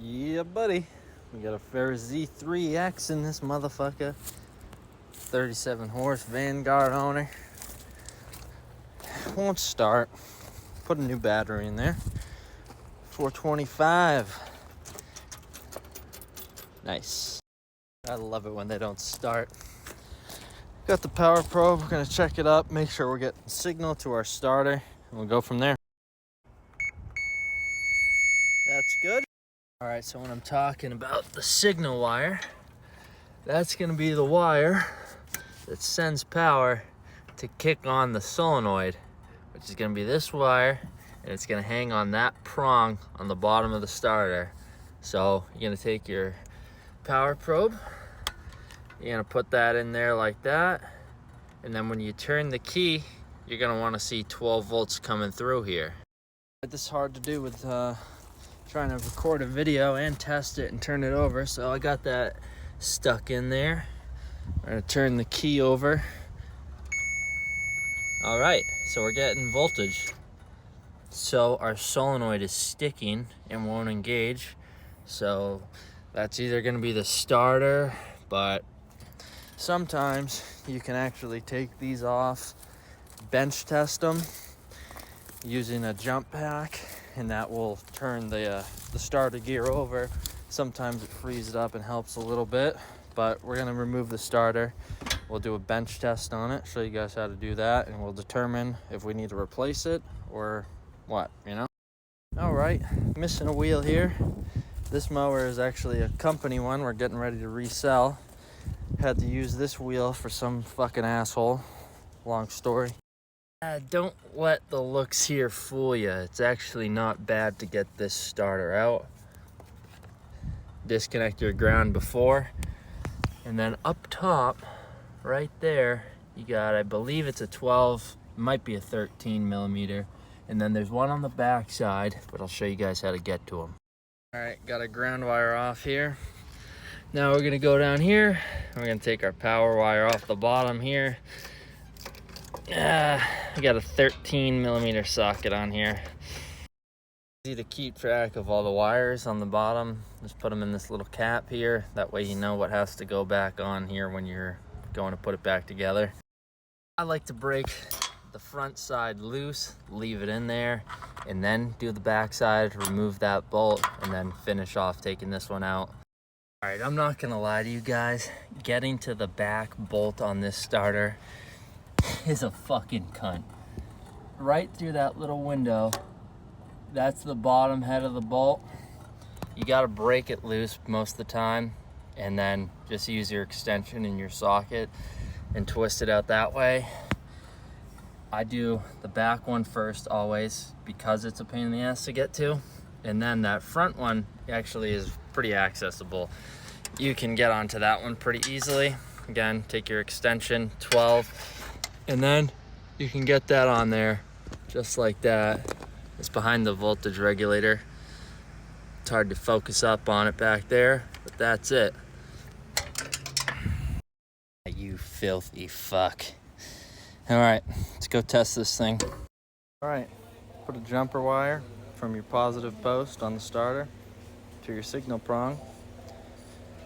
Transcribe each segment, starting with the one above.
Yeah, buddy. We got a Ferris Z3X in this motherfucker. 37 horse Vanguard owner. Won't start. Put a new battery in there. 425. Nice. I love it when they don't start. Got the power probe. We're gonna check it up, make sure we're getting signal to our starter, and we'll go from there. That's good. All right, so when I'm talking about the signal wire, that's gonna be the wire that sends power to kick on the solenoid, which is gonna be this wire, and it's gonna hang on that prong on the bottom of the starter. So you're gonna take your power probe, you're gonna put that in there like that, and then when you turn the key, you're gonna wanna see 12 volts coming through here. This is hard to do with trying to record a video and test it and turn it over, so I got that stuck in there. I'm gonna turn the key over. All right, so we're getting voltage. So our solenoid is sticking and won't engage. So that's either gonna be the starter, but sometimes you can actually take these off, bench test them using a jump pack, and that will turn the starter gear over. Sometimes it frees it up and helps a little bit, but we're gonna remove the starter. We'll do a bench test on it, show you guys how to do that, and we'll determine if we need to replace it or what, you know? All right, missing a wheel here. This mower is actually a company one we're getting ready to resell. Had to use this wheel for some fucking asshole. Long story. Don't let the looks here fool you. It's actually not bad to get this starter out. Disconnect your ground before, and then up top, right there, you got, I believe it's a 12, might be a 13 millimeter, and then there's one on the back side, but I'll show you guys how to get to them. All right, got a ground wire off here. Now we're gonna go down here. We're gonna take our power wire off the bottom here. We got a 13 millimeter socket on here. Easy to keep track of all the wires on the bottom. Just put them in this little cap here. That way you know what has to go back on here when you're going to put it back together. I like to break the front side loose, leave it in there, and then do the back side, remove that bolt, and then finish off taking this one out. All right, I'm not gonna lie to you guys. Getting to the back bolt on this starter is a fucking cunt. Right through that little window, that's the bottom head of the bolt. You gotta break it loose most of the time, and then just use your extension in your socket and twist it out that way. I do the back one first always because it's a pain in the ass to get to, and then that front one actually is pretty accessible. You can get onto that one pretty easily. Again, take your extension, 12, and then you can get that on there just like that. It's behind the voltage regulator. It's hard to focus up on it back there, but that's it. You filthy fuck. All right, let's go test this thing. All right, put a jumper wire from your positive post on the starter to your signal prong.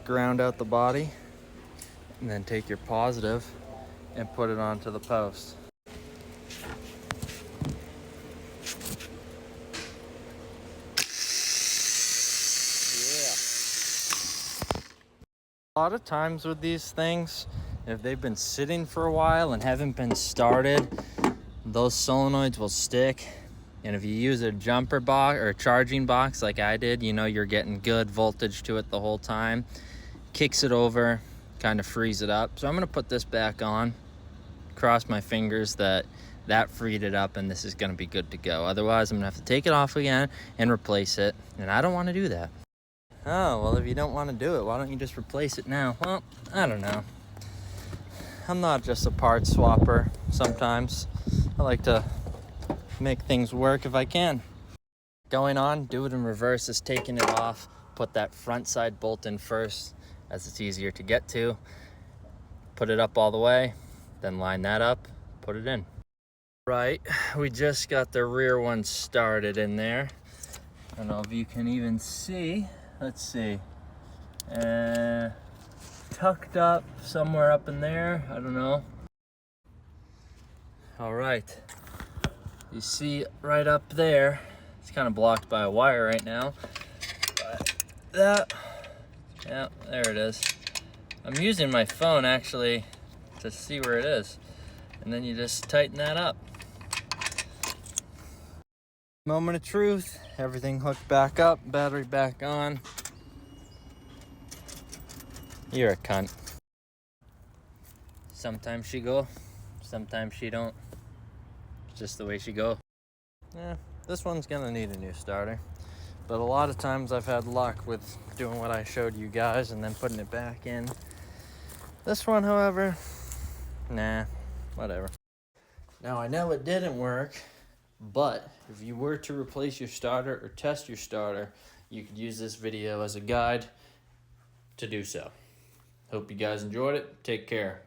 Ground out the body, and then take your positive and put it onto the post. A lot of times with these things, if they've been sitting for a while and haven't been started, those solenoids will stick. And if you use a jumper box or a charging box like I did, you know you're getting good voltage to it the whole time. Kicks it over, kind of frees it up. So I'm gonna put this back on, cross my fingers that freed it up, and this is gonna be good to go. Otherwise, I'm gonna have to take it off again and replace it, and I don't wanna do that. Oh, well, if you don't wanna do it, why don't you just replace it now? Well, I don't know. I'm not just a parts swapper sometimes. I like to make things work if I can. Going on, do it in reverse is taking it off. Put that front side bolt in first, as it's easier to get to. Put it up all the way, then line that up, put it in. Right, we just got the rear one started in there. I don't know if you can even see, let's see, tucked up somewhere up in there, I don't know. All right, you see right up there, it's kind of blocked by a wire right now, but that, yeah, there it is. I'm using my phone actually to see where it is, and then you just tighten that up. Moment of truth, everything hooked back up, battery back on. You're a cunt. Sometimes she go, sometimes she don't. It's just the way she go. Yeah, this one's gonna need a new starter. But a lot of times I've had luck with doing what I showed you guys and then putting it back in. This one, however, nah, whatever. Now I know it didn't work, but if you were to replace your starter or test your starter, you could use this video as a guide to do so. Hope you guys enjoyed it. Take care.